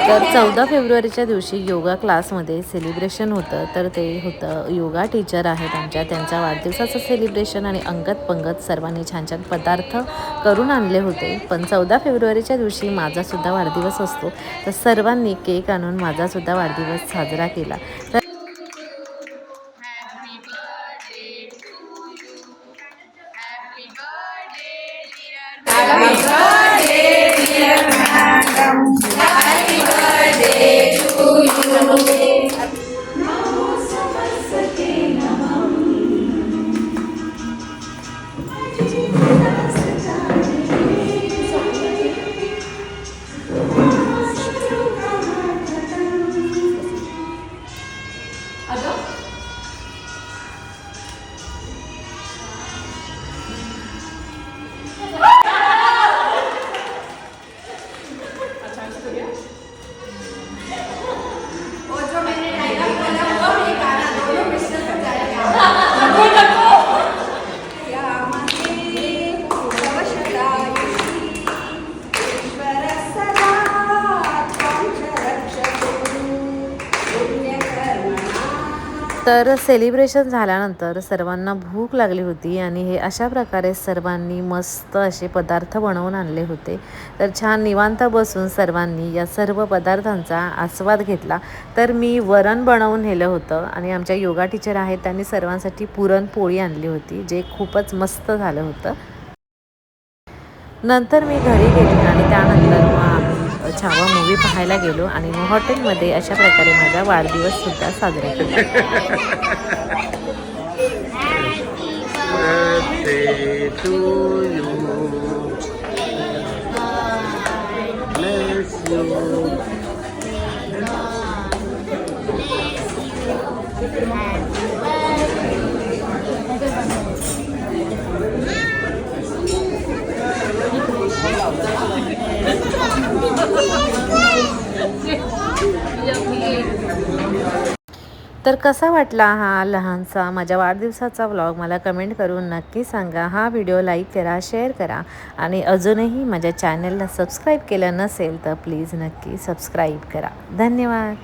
तर 14 फेब्रुवारीच्या दिवशी योगा क्लासमध्ये सेलिब्रेशन होतं. तर ते होतं योगा टीचर आहेत आमच्या, त्यांच्या वाढदिवसाचं सेलिब्रेशन आणि अंगत पंगत सर्वांनी छान छान पदार्थ करून आणले होते. पण 14 फेब्रुवारीच्या दिवशी माझासुद्धा वाढदिवस असतो, तर सर्वांनी केक आणून माझासुद्धा वाढदिवस साजरा केला. तर तर सेलिब्रेशन झाल्यानंतर सर्वांना भूक लागली होती आणि हे अशा प्रकारे सर्वांनी मस्त असे पदार्थ बनवून आणले होते. तर छान निवांत बसून सर्वांनी या सर्व पदार्थांचा आस्वाद घेतला. तर मी वरण बनवून नेलं होतं आणि आमच्या योगा टीचर आहेत त्यांनी सर्वांसाठी पुरणपोळी आणली होती, जे खूपच मस्त झालं होतं. नंतर मी घरी गेली आणि त्यानंतर मग आम्ही छावा मूवी पाहायला गेलो आणि मग हॉटेलमध्ये अशा प्रकारे माझा वाढदिवससुद्धा साजरा केला. Birthday to you. Bless you. तर कसा वाटला हा लहानसा माझ्या वाढदिवसाचा व्लॉग मला कमेंट करून नक्की सांगा. हा व्हिडिओ लाईक करा, शेअर करा आणि अजूनही माझ्या चॅनलला सबस्क्राईब केलं नसेल तर प्लीज नक्की सबस्क्राईब करा. धन्यवाद.